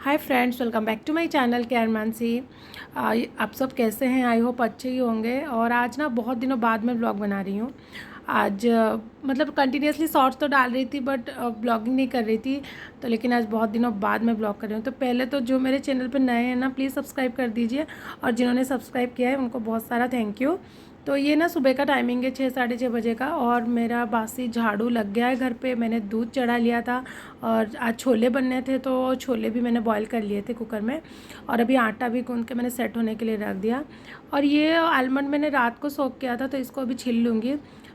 Hi friends, welcome back to my channel care Mansi. आप सब कैसे हैं? आई होप अच्छे ही होंगे। और आज ना बहुत दिनों बाद मैं ब्लॉग बना रही हूँ। आज मतलब कंटिन्यूसली शॉर्ट्स तो डाल रही थी बट ब्लॉगिंग नहीं कर रही थी। तो लेकिन आज बहुत दिनों बाद मैं ब्लॉग कर रही हूँ। तो पहले तो जो मेरे चैनल पर नए हैं ना, प्लीज़ सब्सक्राइब कर दीजिए, और जिन्होंने सब्सक्राइब किया है उनको बहुत सारा थैंक यू। तो ये ना सुबह का टाइमिंग है 6-6:30 बजे का, और मेरा बासी झाड़ू लग गया है घर पे। मैंने दूध चढ़ा लिया था, और आज छोले बनने थे तो छोले भी मैंने बॉईल कर लिए थे कुकर में, और अभी आटा भी गूंद के मैंने सेट होने के लिए रख दिया। और ये आलमंड मैंने रात को सोख किया था, तो इसको अभी छील लूँगी।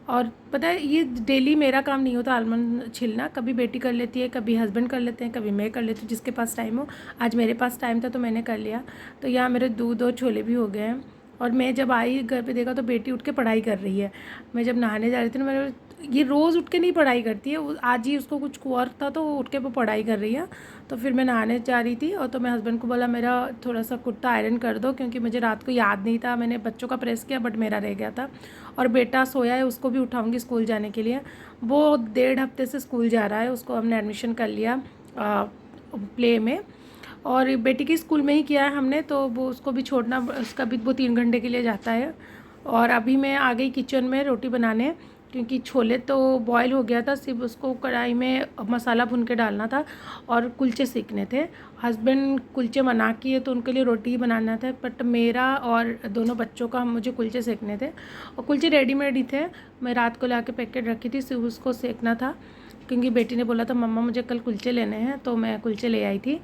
और पता है, ये डेली मेरा काम नहीं होता आलमंड छीलना। कभी बेटी कर लेती है, कभी हस्बैंड कर लेते हैं, कभी मैं कर लेती हूँ, जिसके पास टाइम हो। आज मेरे पास टाइम था तो मैंने कर लिया। तो यहाँ मेरे दूध और छोले भी हो गए हैं। और मैं जब आई घर पे देखा तो बेटी उठ के पढ़ाई कर रही है। मैं जब नहाने जा रही थी ना, मैंने, ये रोज़ उठ के नहीं पढ़ाई करती है, आज ही उसको कुछ वर्क था तो वो उठ के वो पढ़ाई कर रही है। तो फिर मैं नहाने जा रही थी, और तो मैं हस्बैंड को बोला मेरा थोड़ा सा कुर्ता आयरन कर दो, क्योंकि मुझे रात को याद नहीं था। मैंने बच्चों का प्रेस किया बट मेरा रह गया था। और बेटा सोया है, उसको भी उठाऊँगी स्कूल जाने के लिए। वो 1.5 हफ्ते से स्कूल जा रहा है, उसको हमने एडमिशन कर लिया प्ले में। और बेटी की स्कूल में ही किया है हमने, तो वो उसको भी छोड़ना, उसका भी वो 3 घंटे के लिए जाता है। और अभी मैं आ गई किचन में रोटी बनाने, क्योंकि छोले तो बॉयल हो गया था, सिर्फ उसको कढ़ाई में मसाला भून के डालना था, और कुलचे सीखने थे। हस्बैंड कुलचे मना किए तो उनके लिए रोटी ही बनाना था, बट मेरा और दोनों बच्चों का मुझे कुलचे सेकने थे। और कुलचे रेडीमेड ही थे, मैं रात को लाके पैकेट रखी थी, सिर्फ उसको सेकना था, क्योंकि बेटी ने बोला था मम्मा मुझे कल कुलचे लेने हैं, तो मैं कुलचे ले आई थी।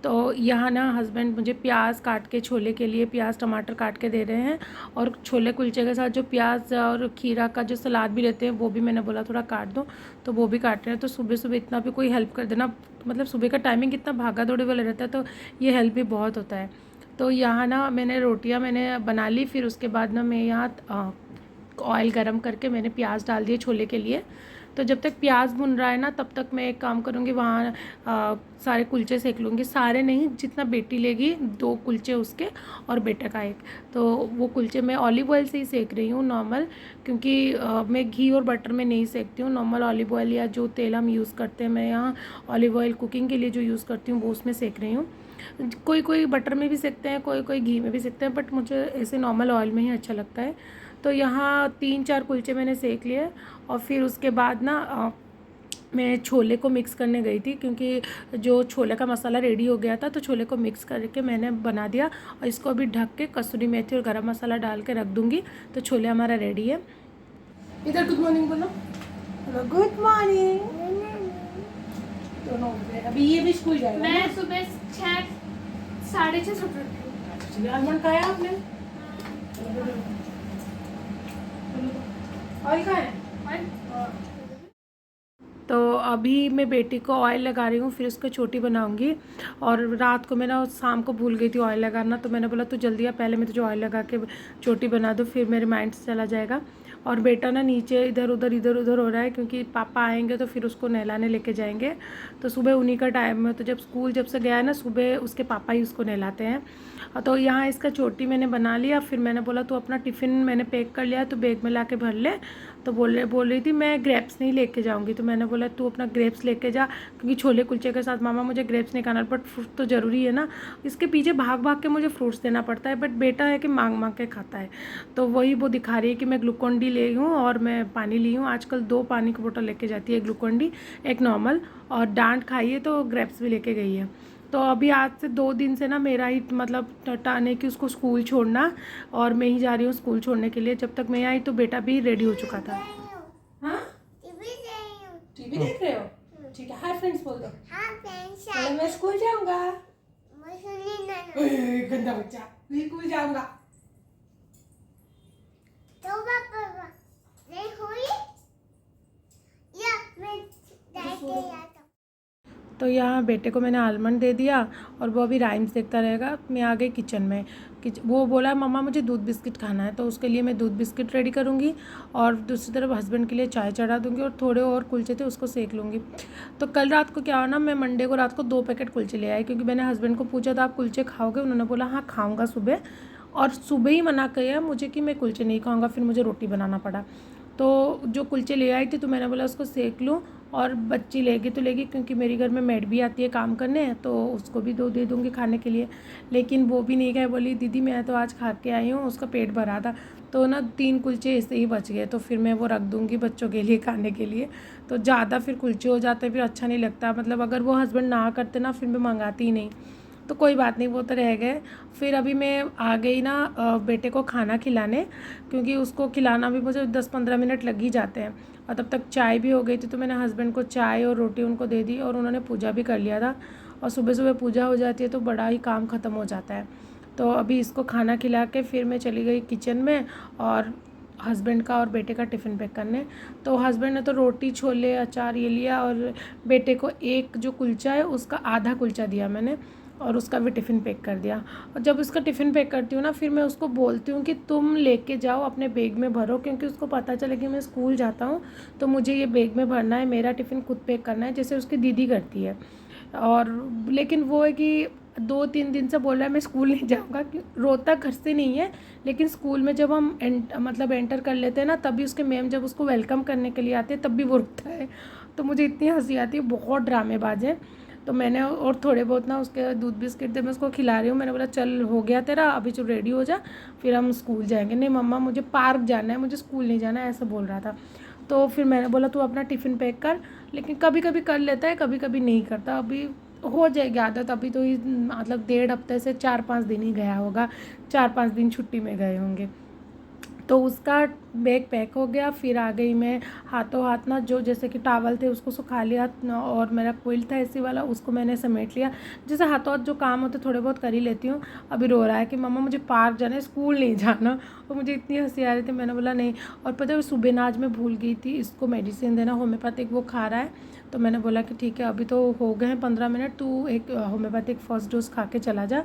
तो यहाँ ना हस्बैंड मुझे प्याज काट के, छोले के लिए प्याज टमाटर काट के दे रहे हैं। और छोले कुलचे के साथ जो प्याज और खीरा का जो सलाद भी लेते हैं, वो भी मैंने बोला थोड़ा काट दो, तो वो भी काट रहे हैं। तो सुबह सुबह इतना भी कोई हेल्प कर देना, मतलब सुबह का टाइमिंग कितना भागा दौड़े वाला रहता है, तो ये हेल्प भी बहुत होता है। तो यहाँ ना मैंने रोटियाँ मैंने बना ली, फिर उसके बाद ना मैं यहाँ ऑयल गरम करके मैंने प्याज डाल दिए छोले के लिए। तो जब तक प्याज भुन रहा है ना, तब तक मैं एक काम करूँगी, वहाँ सारे कुलचे सेक लूँगी। सारे नहीं, जितना बेटी लेगी 2 कुलचे उसके और बेटा का 1। तो वो कुलचे मैं ऑलिव ऑयल से ही सेक रही हूँ नॉर्मल, क्योंकि मैं घी और बटर में नहीं सेकती हूँ। नॉर्मल ऑलिव ऑयल या जो तेल हम यूज़ करते हैं, मैं यहाँ ऑलिव ऑयल कुकिंग के लिए जो यूज़ करती हूँ वो उसमें सेक रही हूँ। कोई कोई बटर में भी सेकते हैं, कोई कोई घी में भी सेकते हैं, बट मुझे ऐसे नॉर्मल ऑयल में ही अच्छा लगता है। तो यहाँ 3-4 कुलचे मैंने सेक लिए, और फिर उसके बाद ना मैं छोले को मिक्स करने गई थी, क्योंकि जो छोले का मसाला रेडी हो गया था, तो छोले को मिक्स करके मैंने बना दिया। और इसको अभी ढक के कसूरी मेथी और गरम मसाला डाल के रख दूँगी, तो छोले हमारा रेडी है। इधर गुड मॉर्निंग बोलो। Hello, good morning. दोनों अभी ये भी स्कूल जाएगा। मैं सुबह 6-6:30 उठ रही हूँ। आलमंड खाया आपने? ऑयल खाया? तो अभी मैं बेटी को ऑयल लगा रही हूँ, फिर उसको छोटी बनाऊँगी। और रात को मैं ना शाम को भूल गई थी ऑयल लगाना, तो मैंने बोला तू जल्दी आ, पहले मैं तुझे ऑयल लगा के छोटी बना दो, फिर मेरे माइंड से चला जाएगा। और बेटा ना नीचे इधर उधर हो रहा है, क्योंकि पापा आएंगे तो फिर उसको नहलाने लेके जाएंगे। तो सुबह उन्हीं का टाइम है, तो जब स्कूल जब से गया है ना, सुबह उसके पापा ही उसको नहलाते हैं। तो यहाँ इसका छोटी मैंने बना लिया। फिर मैंने बोला तू अपना टिफ़िन मैंने पैक कर लिया, तो बैग में ला के भर ले। तो बोल रही थी मैं ग्रेप्स नहीं लेके जाऊँगी, तो मैंने बोला तू अपना ग्रेप्स लेके जा, क्योंकि छोले कुलचे के साथ मामा मुझे ग्रेप्स नहीं खाना, बट फ्रूट तो ज़रूरी है ना। इसके पीछे भाग भाग के मुझे फ्रूट्स देना पड़ता है, बट बेटा है कि मांग मांग के खाता है। तो वही वो दिखा रही है कि मैं ग्लूकोन डी ले हूँ और मैं पानी ली हूँ। आजकल 2 पानी की बोतल लेके जाती है, एक ग्लूकोन डी एक नॉर्मल। और डांट खाई है तो ग्रेप्स भी लेके गई है। तो अभी आज से 2 दिन से ना मेरा ही मतलब टाने कि उसको स्कूल छोड़ना, और मैं ही जा रही हूँ स्कूल छोड़ने के लिए। जब तक मैं आई तो बेटा भी रेडी हो चुका था। हाँ, टीवी देख रहे हो? ठीक है, हाय फ्रेंड्स बोल दो। चलो मैं स्कूल जाऊंगा। गंदा बच्चा, मैं स्कूल जाऊंगा। तो यहाँ बेटे को मैंने आलमंड दे दिया, और वो अभी राइम्स देखता रहेगा। मैं आ गई किचन में। वो बोला मम्मा मुझे दूध बिस्किट खाना है, तो उसके लिए मैं दूध बिस्किट रेडी करूँगी, और दूसरी तरफ हस्बैंड के लिए चाय चढ़ा दूँगी, और थोड़े और कुलचे थे उसको सेक लूँगी। तो कल रात को क्या हुआ ना, मैं मंडे को रात को 2 पैकेट कुलचे ले आई, क्योंकि मैंने हस्बैंड को पूछा था आप कुलचे खाओगे? उन्होंने बोला हाँ खाऊँगा सुबह, और सुबह ही मना किया मुझे कि मैं कुलचे नहीं खाऊँगा। फिर मुझे रोटी बनाना पड़ा। तो जो कुलचे ले आई थी तो मैंने बोला उसको सेक लूँ, और बच्ची लेगी तो लेगी, क्योंकि मेरे घर में मेड भी आती है काम करने, तो उसको भी दे दूँगी खाने के लिए। लेकिन वो भी नहीं गए, बोली दीदी मैं तो आज खा के आई हूँ, उसका पेट भरा था। तो ना 3 कुलचे ऐसे ही बच गए, तो फिर मैं वो रख दूँगी बच्चों के लिए खाने के लिए। तो ज़्यादा फिर कुलचे हो जाते हैं, फिर अच्छा नहीं लगता। मतलब अगर वो हस्बैंड ना करते ना, फिर मैं मंगाती ही नहीं। तो कोई बात नहीं, वो तो रह गए। फिर अभी मैं आ गई ना बेटे को खाना खिलाने, क्योंकि उसको खिलाना भी मुझे 10-15 मिनट लग ही जाते हैं। और तब तक चाय भी हो गई थी, तो मैंने हस्बैंड को चाय और रोटी उनको दे दी, और उन्होंने पूजा भी कर लिया था। और सुबह सुबह पूजा हो जाती है तो बड़ा ही काम ख़त्म हो जाता है। तो अभी इसको खाना खिला के फिर मैं चली गई किचन में, और हस्बैंड का और बेटे का टिफ़िन पैक करने। तो हस्बैंड ने तो रोटी छोले अचार ये लिया, और बेटे को एक जो कुलचा है उसका आधा कुलचा दिया मैंने, और उसका भी टिफ़िन पैक कर दिया। और जब उसका टिफ़िन पैक करती हूँ ना, फिर मैं उसको बोलती हूँ कि तुम लेके जाओ अपने बैग में भरो, क्योंकि उसको पता चले कि मैं स्कूल जाता हूँ तो मुझे ये बैग में भरना है, मेरा टिफ़िन खुद पैक करना है, जैसे उसकी दीदी करती है। और लेकिन वो है कि 2-3 दिन से बोल रहा है मैं स्कूल नहीं जाऊँगा, कि रोता घर से नहीं है, लेकिन स्कूल में जब हम मतलब एंटर कर लेते हैं ना, तभी उसके मैम जब उसको वेलकम करने के लिए आते हैं तब भी वो रुकता है। तो मुझे इतनी हंसी आती है, बहुत ड्रामेबाज है। तो मैंने और थोड़े बहुत ना उसके दूध बिस्किट थे, मैं उसको खिला रही हूँ। मैंने बोला चल हो गया तेरा, अभी जो रेडी हो जा, फिर हम स्कूल जाएंगे। नहीं मम्मा मुझे पार्क जाना है, मुझे स्कूल नहीं जाना है, ऐसा बोल रहा था। तो फिर मैंने बोला तू अपना टिफ़िन पैक कर, लेकिन कभी कभी कर लेता है, कभी कभी नहीं करता। अभी हो जाएगी आदत, अभी तो ही मतलब 1.5 हफ्ते से 4-5 दिन ही गया होगा, 4-5 दिन छुट्टी में गए होंगे। तो उसका बैग पैक हो गया। फिर आ गई मैं, हाथों हाथ ना जो जैसे कि टावल थे उसको सुखा लिया, और मेरा क्विल्ट था एसी वाला उसको मैंने समेट लिया। जैसे हाथों हाथ जो काम होते थोड़े बहुत कर ही लेती हूँ। अभी रो रहा है कि मम्मा मुझे पार्क जाना है, स्कूल नहीं जाना। और मुझे इतनी हंसी आ रही थी, मैंने बोला नहीं। और पता है सुबह ना आज मैं भूल गई थी इसको मेडिसिन देना, होम्योपैथिक वो खा रहा है। तो मैंने बोला कि ठीक है अभी तो हो गए हैं 15 मिनट, तू एक होम्योपैथिक फर्स्ट डोज खा के चला जा,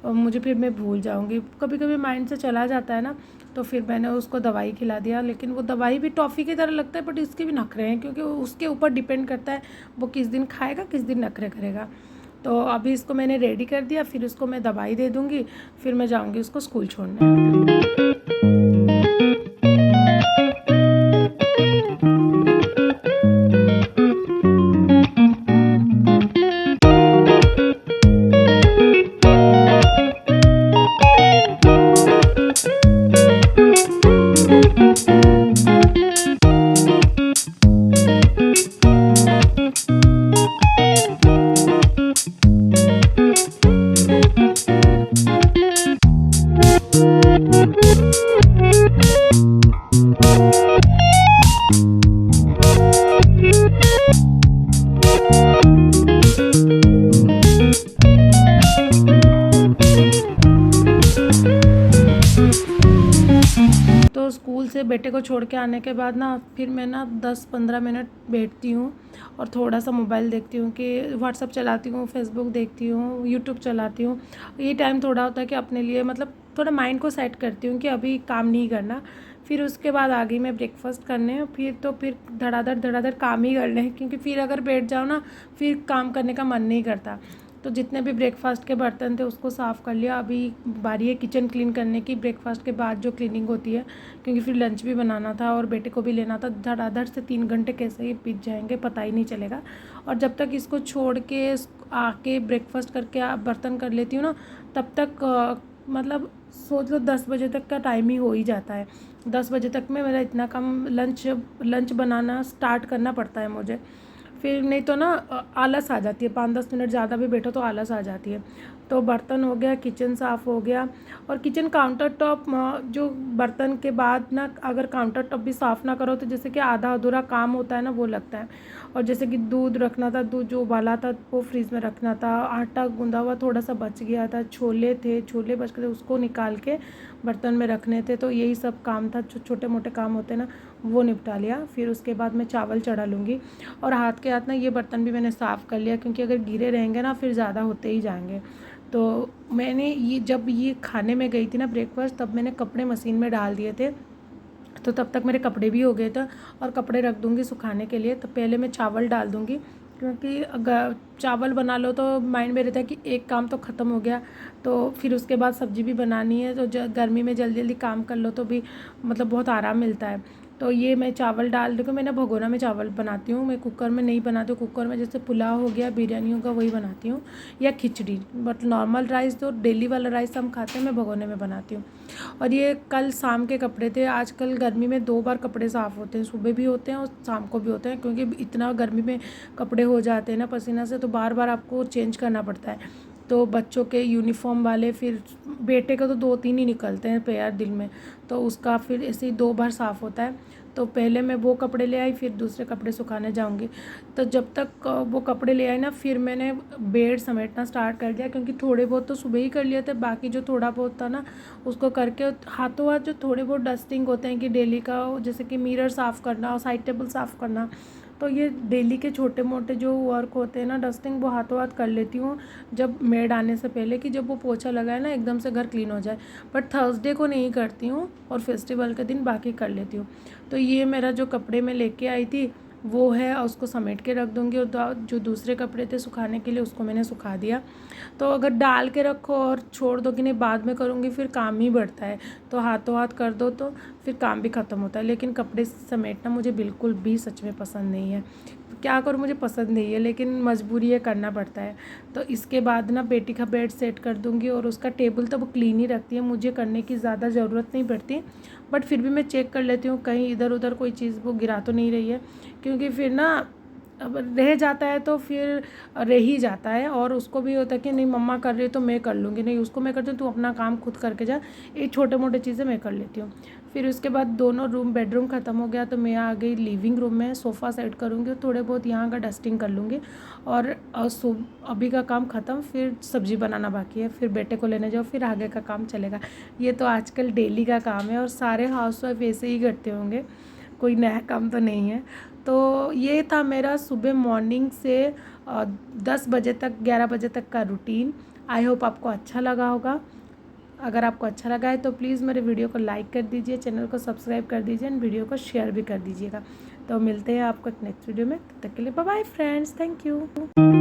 और मुझे फिर मैं भूल जाऊँगी। कभी कभी माइंड से चला जाता है ना। तो फिर मैंने उसको दवाई खिला दिया, लेकिन वो दवाई भी टॉफ़ी की तरह लगता है, बट इसके भी नखरे हैं, क्योंकि उसके ऊपर डिपेंड करता है वो किस दिन खाएगा, किस दिन नखरे करेगा। तो अभी इसको मैंने रेडी कर दिया, फिर उसको मैं दवाई दे दूँगी, फिर मैं जाऊँगी उसको स्कूल छोड़ने। तो स्कूल से बेटे को छोड़ के आने के बाद ना, फिर मैं ना 10-15 मिनट बैठती हूँ और थोड़ा सा मोबाइल देखती हूँ, कि व्हाट्सअप चलाती हूँ, फेसबुक देखती हूँ, यूट्यूब चलाती हूँ। ये टाइम थोड़ा होता है कि अपने लिए मतलब थोड़ा माइंड को सेट करती हूँ कि अभी काम नहीं करना। फिर उसके बाद आ गई मैं ब्रेकफास्ट करने। फिर धड़ाधड़ काम ही करने हैं, क्योंकि फिर अगर बैठ जाओ ना, फिर काम करने का मन नहीं करता। तो जितने भी ब्रेकफास्ट के बर्तन थे उसको साफ़ कर लिया। अभी बारी है किचन क्लीन करने की, ब्रेकफास्ट के बाद जो क्लीनिंग होती है, क्योंकि फिर लंच भी बनाना था और बेटे को भी लेना था। धड़ाधड़ से 3 घंटे कैसे ही बीत जाएंगे पता ही नहीं चलेगा। और जब तक इसको छोड़ के आके ब्रेकफास्ट करके बर्तन कर लेती हूँ ना, तब तक मतलब सोच लो 10 बजे तक का टाइम ही हो ही जाता है। 10 बजे तक में मेरा इतना कम लंच बनाना स्टार्ट करना पड़ता है मुझे। फिर नहीं तो ना आलस आ जाती है, 5-10 मिनट ज़्यादा भी बैठो तो आलस आ जाती है। तो बर्तन हो गया, किचन साफ़ हो गया। और किचन काउंटर टॉप जो बर्तन के बाद ना अगर काउंटर टॉप भी साफ़ ना करो तो जैसे कि आधा अधूरा काम होता है ना, वो लगता है। और जैसे कि दूध रखना था, दूध जो उबाला था वो फ्रीज़ में रखना था, आटा गूंदा हुआ थोड़ा सा बच गया था, छोले बच गए थे, उसको निकाल के बर्तन में रखने थे। तो यही सब काम था, जो छोटे मोटे काम होते हैं ना, वो निपटा लिया। फिर उसके बाद मैं चावल चढ़ा लूँगी। और हाथ के हाथ ना ये बर्तन भी मैंने साफ़ कर लिया, क्योंकि अगर गिरे रहेंगे ना फिर ज़्यादा होते ही जाएंगे। तो मैंने जब ये खाने में गई थी ना ब्रेकफास्ट, तब मैंने कपड़े मशीन में डाल दिए थे। तो तब तक मेरे कपड़े भी हो गए थे, और कपड़े रख दूँगी सुखाने के लिए। तो पहले मैं चावल डाल दूँगी, क्योंकि अगर चावल बना लो तो माइंड में रहता है कि एक काम तो ख़त्म हो गया। तो फिर उसके बाद सब्ज़ी भी बनानी है, तो गर्मी में जल्दी जल्दी काम कर लो तो भी मतलब बहुत आराम मिलता है। तो ये मैं चावल डाल रही हूँ। मैं ना भगोना में चावल बनाती हूँ, मैं कुकर में नहीं बनाती हूँ। कुकर में जैसे पुलाव हो गया, बिरयानी होगा, वही बनाती हूँ, या खिचड़ी। बट नॉर्मल राइस जो डेली वाला राइस हम खाते हैं, मैं भगोने में बनाती हूँ। और ये कल शाम के कपड़े थे। आजकल गर्मी में 2 बार कपड़े साफ़ होते हैं, सुबह भी होते हैं और शाम को भी होते हैं, क्योंकि इतना गर्मी में कपड़े हो जाते हैं ना पसीना से, तो बार बार आपको चेंज करना पड़ता है। तो बच्चों के यूनिफॉर्म वाले, फिर बेटे का तो 2-3 ही निकलते हैं पेयर दिन में, तो उसका फिर ऐसे ही 2 बार साफ़ होता है। तो पहले मैं वो कपड़े ले आई, फिर दूसरे कपड़े सुखाने जाऊंगी। तो जब तक वो कपड़े ले आई ना, फिर मैंने बेड समेटना स्टार्ट कर दिया, क्योंकि थोड़े बहुत तो सुबह ही कर लिए थे, बाकी जो थोड़ा बहुत था ना उसको करके हाथों हाथ जो थोड़े बहुत डस्टिंग होते हैं कि डेली का, जैसे कि मिरर साफ़ करना और साइड टेबल साफ़ करना, तो ये डेली के छोटे मोटे जो वर्क होते हैं ना डस्टिंग, वो हाथों हाथ कर लेती हूँ जब मेड आने से पहले, कि जब वो पोछा लगाए ना एकदम से घर क्लीन हो जाए। बट थर्सडे को नहीं करती हूँ और फेस्टिवल के दिन बाकी कर लेती हूँ। तो ये मेरा जो कपड़े मैं लेके आई थी वो है, और उसको समेट के रख दूँगी। और जो दूसरे कपड़े थे सुखाने के लिए, उसको मैंने सुखा दिया। तो अगर डाल के रखो और छोड़ दो कि नहीं बाद में करूँगी, फिर काम ही बढ़ता है। तो हाथों हाथ कर दो तो फिर काम भी ख़त्म होता है। लेकिन कपड़े समेटना मुझे बिल्कुल भी सच में पसंद नहीं है। क्या करूँ, मुझे पसंद नहीं है, लेकिन मजबूरी है, करना पड़ता है। तो इसके बाद ना बेटी का बेड सेट कर दूँगी, और उसका टेबल तो वो क्लीन ही रखती है, मुझे करने की ज़्यादा ज़रूरत नहीं पड़ती। बट फिर भी मैं चेक कर लेती हूँ कहीं इधर उधर कोई चीज़ वो गिरा तो नहीं रही है, क्योंकि फिर ना अब रह जाता है तो फिर रह ही जाता है। और उसको भी होता है कि नहीं मम्मा कर रही है तो मैं कर लूँगी, नहीं उसको मैं करती हूँ, तू अपना काम खुद करके जा, ये छोटे मोटे चीज़ें मैं कर लेती हूँ। फिर उसके बाद दोनों रूम, बेडरूम ख़त्म हो गया, तो मैं आ गई लिविंग रूम में, सोफ़ा सेट करूँगी और थोड़े बहुत यहाँ का डस्टिंग कर लूँगी। और अभी का काम ख़त्म, फिर सब्ज़ी बनाना बाकी है, फिर बेटे को लेने जाओ, फिर आगे का काम चलेगा। ये तो आजकल डेली का काम है, और सारे हाउसवाइफ ऐसे ही करते होंगे, कोई नया काम तो नहीं है। तो ये था मेरा सुबह मॉर्निंग से 10 बजे तक, 11 बजे तक का रूटीन। आई होप आपको अच्छा लगा होगा। अगर आपको अच्छा लगा है तो प्लीज़ मेरे वीडियो को लाइक कर दीजिए, चैनल को सब्सक्राइब कर दीजिए, एंड वीडियो को शेयर भी कर दीजिएगा। तो मिलते हैं आपको नेक्स्ट वीडियो में, तब तक के लिए bye bye friends, thank you.